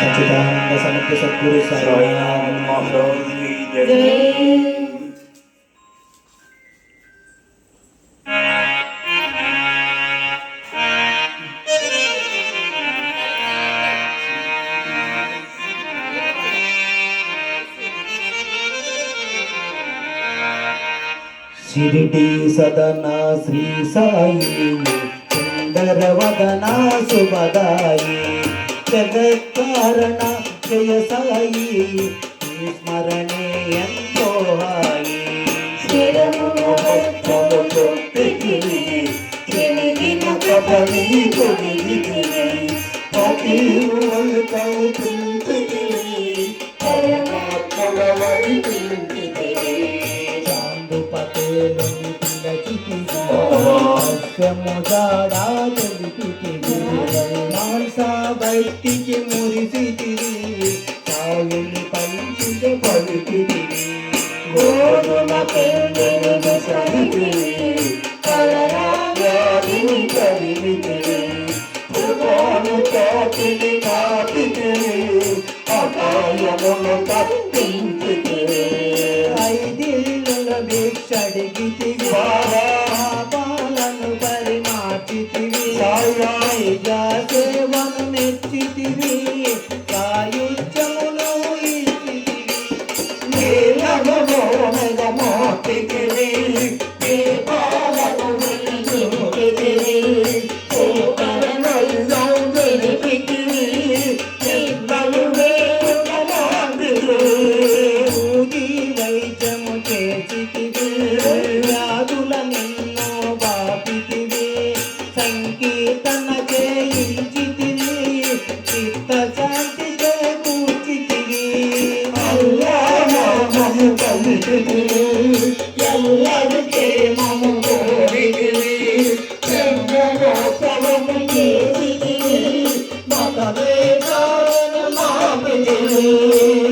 सच्चिदानंद समर्थ सद्गुरु साईनाथ महाराज की जय। शिरडी सदना श्री साई सुंदर वदना शुभदाई जगत्कारण जय साई स्मरणे ఎంతో హాయి మానసా బయటికి మురిసితివి సాయుని పంచిత పలుకితివి గోధుమ పెండెను విసరితివి కలరాగాదిని కదిలితివి కృపాను తాకిని కాకితివి అపాయమును తప్పించితివి ఐదిళ్ళ భిక్ష అడిగితివి పాపాలను పరిమార్చితివి సేవను మెచ్చితివి సాయుధ్యమును ఇచ్చితివి నీలమోనగమోతితివి దీపాలను వెలిగించితివి సూకరనైజం వెలిపితివి చిత్తలు వేరుగమాందితివి ఊది వైద్యము చేసితివి వ్యాధుల నిన్నో బాపితివి సంకీర్తన చేయించితివి చిత్త శాంతి చేకూర్చితివి అల్లాహము కలిగితివి ఎల్లరికే మము కోరితివి చంద్రమోత్సవము చేసితివి మతవేదాలను మాపితివి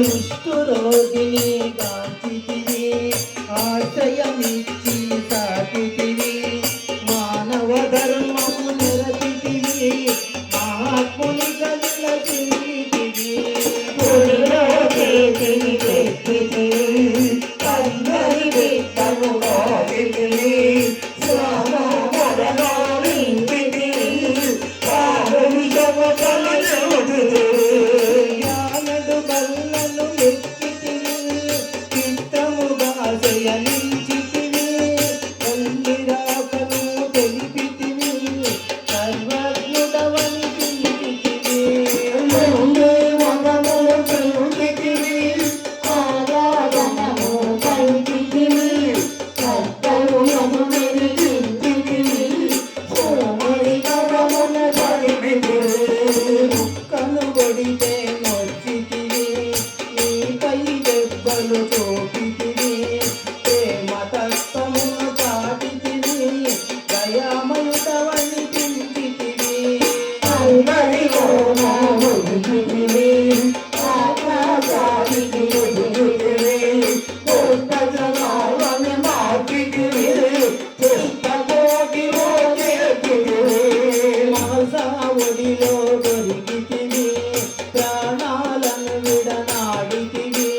కుష్ఠరోగిని కాంచితివి ఆశ్రయమిచ్చి సాకితివి మానవ ధర్మము నిరపితివి మహాత్ముని కలిల చిందితివి పుడిలో చేతిని పెట్టితివి అందరి బిడ్డను మోగితివి శ్రమమరలో నింపితివి కారుణ్యము కలిగితివి యానడు బల్లలు ఎక్కితివి చిత్తముగా శయనించితివి తల్లిరాకను తెలిపితివి సర్వజ్ఞుడవని పిలిచితివి ముందే వనములు పిలిచితివి ఆరాధనము పంచితివి కర్తవ్యము వెలిగించితివి సోమరి కరమున కలిపితివి ముక్కను కొడితే మొచ్చితివి నీపై దెబ్బలు చూపితివి ప్రేమ తత్వమును చాటితివి దయామయుడవని పించితివి అందరిలో మోగితివి ఆత్మసారికి ఎదుగుతివి కొత్త జనాలని మార్చితివి చిత్తకోటిలో చేర్చితివి మనసా ఒడిలో దొరికితివి ప్రాణాలను విడనాడితివి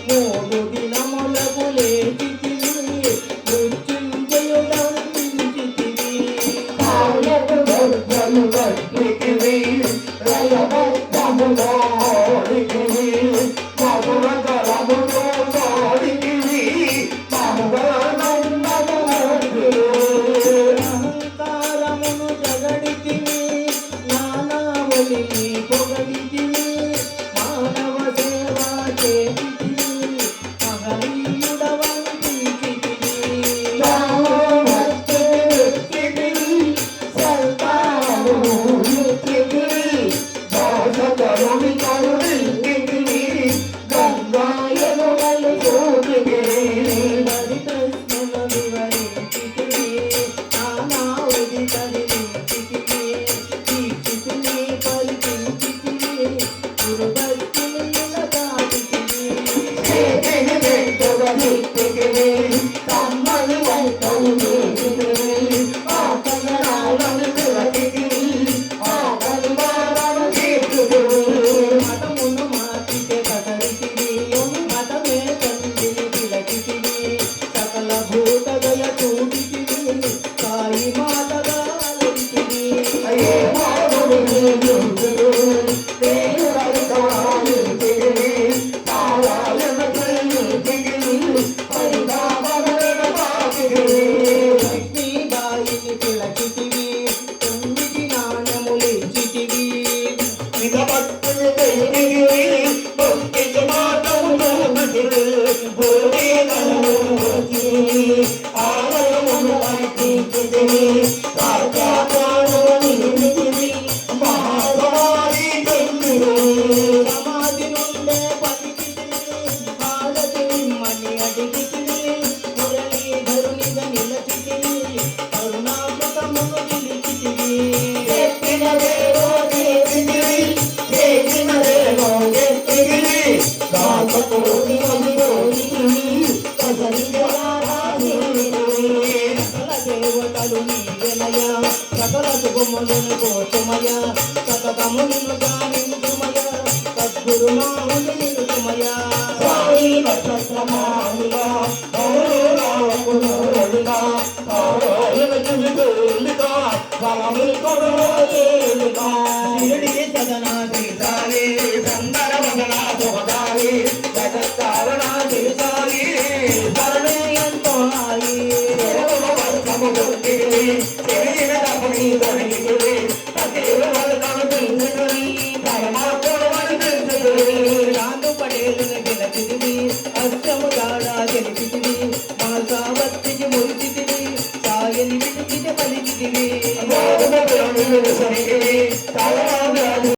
మూడు దినములకు లేచితివి మృత్యుంజయుడను పించితివి కాళ్ళకు గర్భను కట్టితివి లయబద్ధములో ఓడితివి మధుర కరములో పాడితివి మహుగానందము అహంకారమును జగడితివి నానావలిని పొగడితివి మానవ సేవ చేసితివి మహనీయుడవని పించితివి మఠము లక్ష్మీబాయిని పిలచితివి తొమ్మిది నాణములిచ్చితివి సమాధి నుండే పలికితివి భారతిమ్మని అడిగితివి మురళీధరునిగా నిలచితివి కరుణామృతమును నిలిచితివి సకల దేవతలు నీవెనయ సకల శుభములను కోసమయ సతతము నిన్ను గానించుమయ సద్గురునాములు నిలుచుమయ శిరిడి సదనా శ్రీసారి సందర వదన శుభదారి జగత్కారణ శ్రీసారి శరణే ఎంతో హాయి పడేలు గెలచిదివి అష్టము దాడా